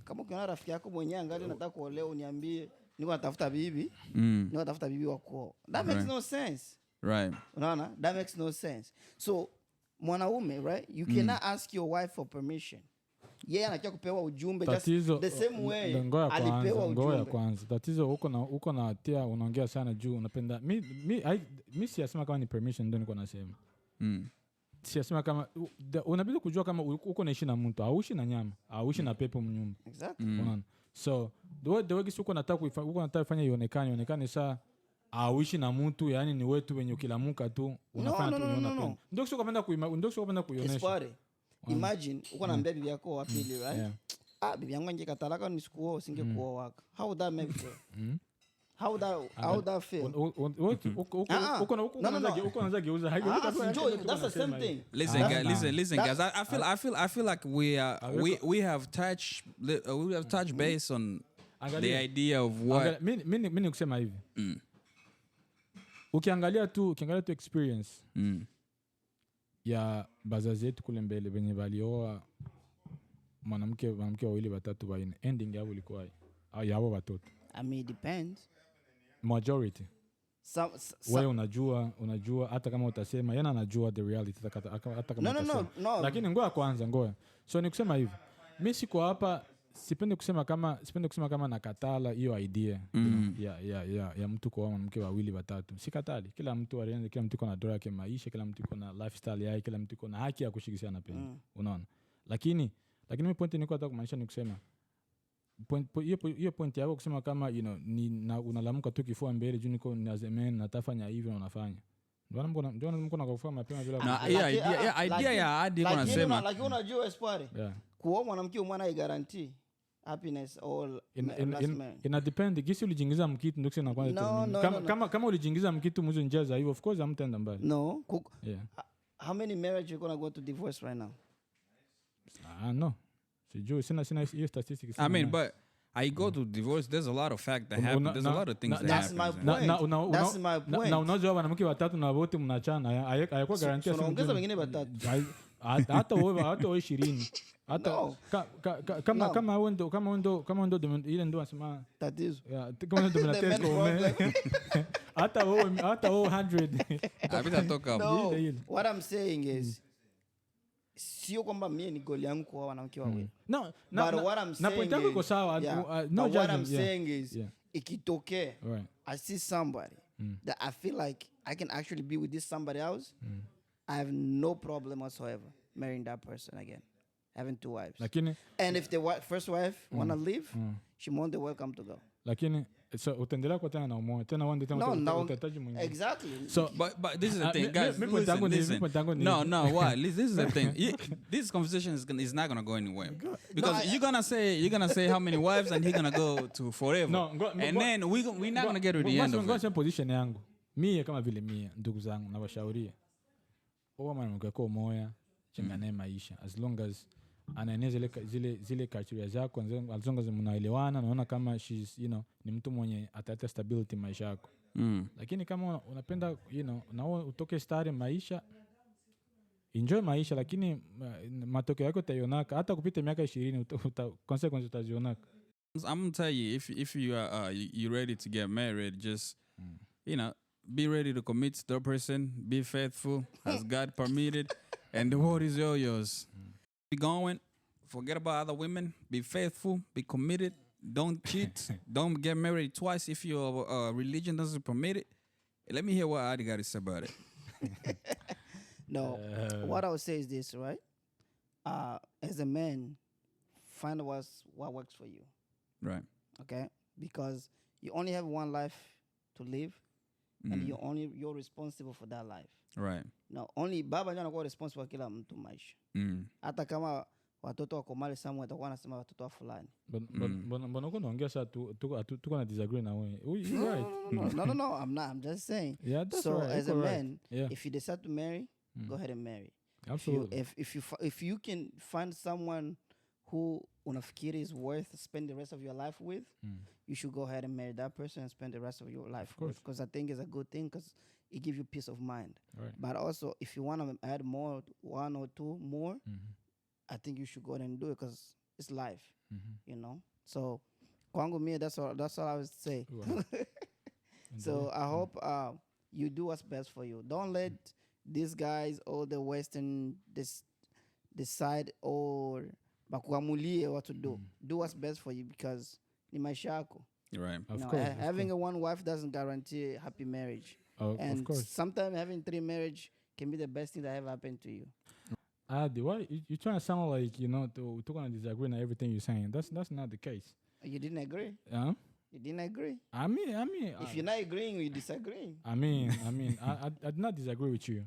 kama ukiona rafiki yako mwenyewe angali nataka kuolewa uniambie, niko natafuta bibi, niko natafuta bibi wa kuoa. That makes no sense. Right. Unaona? That makes no sense. So, mwanaume, right? You cannot ask your wife for permission. Yeye anakia kupewa ujumbe just the same way alipewa ujumbe. Ngoja kwanza. Tatizo uko na hatia, unaongea sana juu unapenda. Mi siyasema kama ni permission ndio niko nasema. Siyasema kama unabidi kujua kama uko naishi na mtu, auishi na nyama, auishi na pepo mnyumba. Exactly. Unaona? So the way uko nataka kufanya ionekane saa auishi na mtu, yani ni wetu wenye ukilamuka tu unafanya tu unapenda. Ndio sio kupenda kuionesha. Imagine uko na bibi yako wa pili, right? Bibi yangu angekatalaka nisikuoa usingekuoa waka. How would that make you? How would that feel? That's the same thing. Listen, guys. I feel like we have touched base on the idea of what. Mimi nikusema hivi. Ukiangalia tu experience ya bazazi yetu kule mbele wenye walioa mwanamke wawili watatu waine, ending yao ilikuwa yao watoto. I mean, it depends. Majority. wewe unajua hata kama utasema yana anajua the reality hata kama no. Lakini ngoja kwanza. So ni kusema hivi. Mimi siko hapa sipendi kusema kama nakatala hiyo idea ya mtu kuoa mke wawili watatu. Sikatali. Kila mtu iko na dora yake maisha, kila mtu iko na lifestyle yake, kila mtu iko na haki ya kushirikiana pia. Unaona? Lakini mimi point niko nataka kumaanisha ni kusema hiyo point yako kusema kama unalamuka tu kifua mbele juu niko nazemeni natafanya hivi na unafanya. Ndio mko na kufanya mapema bila. Idea ya hadi kuna sema. Lakini unajua Espoir. Kuoa mwanamke mwana i-guarantee happiness all ina depend gisi ulijingiza mkitu ndio kusema kwanza kama ulijingiza mkitu mzo njia za hivyo of course hamtaenda mbali. No. How many marriages you going to go to divorce right now? No. Sina hiyo statistics. I mean, but I go to divorce, there's a lot of fact that happen. There's a lot of things that happen. That's my point. Na unajua wanamke watatu na wote mnachana. Hayakuwa guarantee. So unaongeza wengine watatu. Hata wewe 20. Hata kama wendo ile ndo anasema tatizo. Yeah, kama ndo mnateko. Hata wewe 100. Habita toka. No, what I'm saying is sio kwamba mimi ni goal yangu kwa wanawake wawili. No, na point yako iko sawa. No, what I'm saying is ikitokea I see somebody that I feel like I can actually be with this somebody else, I have no problem whatsoever marrying that person again, having two wives. And if the first wife wanna leave, she more than welcome to go. Lakini so utaendelea kwa tena na umoja tena wande tena utahitaji mwingine. Exactly. So but this is the thing, guys. Listen. No, why? This is the thing. This conversation is not gonna go anywhere because you're gonna say how many wives and he's gonna go to forever. And then we're not gonna get to the end of it. Ngoja position yangu. Mimi kama vile mimi ndugu zangu na washauria. Oa mwanamke kwa moya changane maisha as long as anaeneza zile criteria zako as long as mnaelewana naona kama she's ni mtu mwenye ataleta stability maisha yako. Lakini kama unapenda na utoke stari maisha enjoy maisha lakini matokeo yako utayonaka hata kupita miaka 20 consequences utazionaka. I'm gonna tell you if you are you ready to get married, just be ready to commit to the person, be faithful as God permitted, and the world is all yours. Be going, forget about other women, be faithful, be committed, don't cheat, don't get married twice if your religion doesn't permit it. Let me hear what Adi got to say about it. No, what I would say is this, right? As a man, find what works for you. Right. Okay? Because you only have one life to live, and you're responsible for that life. Right. No, only baba ndio anakuwa responsible kila mtu maisha. Hata kama watoto wako mali somewhere atakuwa anasema watoto wa fulani. Mbona uko naongea sasa tuko na disagree na wewe. You right. No, I'm not. I'm just saying. Yeah, that's so right. As a man, if you decide to marry, go ahead and marry. Absolutely. If you can find someone who unafikiri is worth spend the rest of your life with, you should go ahead and marry that person and spend the rest of your life with. Because I think it's a good thing because it gives you peace of mind. Right. But also, if you want to add one or two more, I think you should go ahead and do it because it's life, So, kwangu mie, that's all I would say. Wow. So I hope you do what's best for you. Don't let these guys or the Western decide or bakuamulie what to do. Do what's best for you because ni maisha yako. Right. Of course. Having a one wife doesn't guarantee a happy marriage. And of course. Sometimes having 3 marriage can be the best thing that ever happened to you. Why you trying to sound like to gonna disagree on everything you're saying? That's not the case. You didn't agree. You didn't agree. I mean. If you're not agreeing, we disagree. I mean, I did not disagree with you.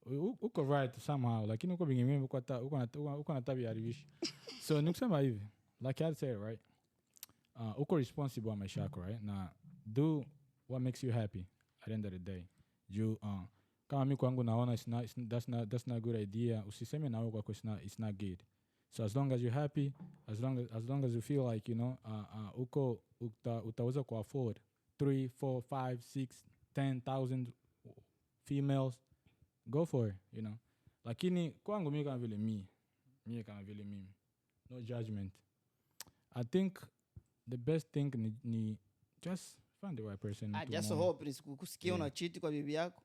Uko right somehow. Like uko bingimi uko na tabia haribishi. So nikusema hivi, like I said, right? Uko responsible on maisha yako, right? Now do what makes you happy at the end of the day. Kama mimi kwangu naona that's not a good idea. Usiseme na wewe kwako it's not good. So as long as you're happy, as long as you feel like uko utaweza ku afford 3, 4, 5, 6, 10,000 females, go for it, Lakini kwangu mimi kama vile mimi, no judgment. I think the best thing ni just find the right person. I just hope nisikusikia una cheat kwa bibi yako.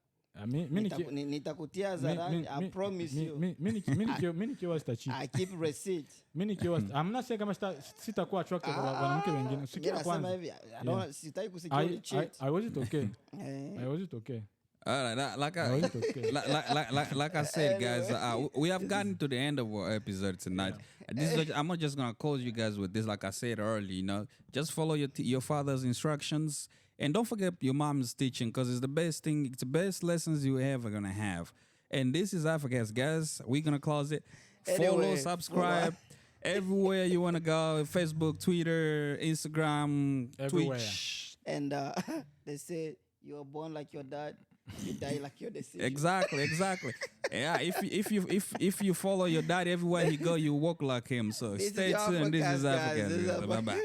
Nitakutia hadharani. I promise you. Mimi nikiwa sitacheat. I keep receipt. Mimi nikiwa I'm not saying kama sitakuwa attracted kwa wanawake wengine. Sikia kwanza. Sitaki kusikia cheat. I was it okay. I was it okay. All right, like I said, guys, we have gotten to the end of our episode tonight. I'm not just gonna close you guys with this, like I said earlier. Just follow your father's instructions, and don't forget your mom's teaching, because it's the best thing. It's the best lessons you ever gonna have. And this is Africa, guys. We're gonna close it. Follow, subscribe. Everywhere you wanna go: Facebook, Twitter, Instagram, everywhere. Twitch. And they say you were born like your dad. You die like your decision. Exactly. Yeah, if you follow your dad everywhere he go, you walk like him. So stay tuned. This is Africa. Bye bye.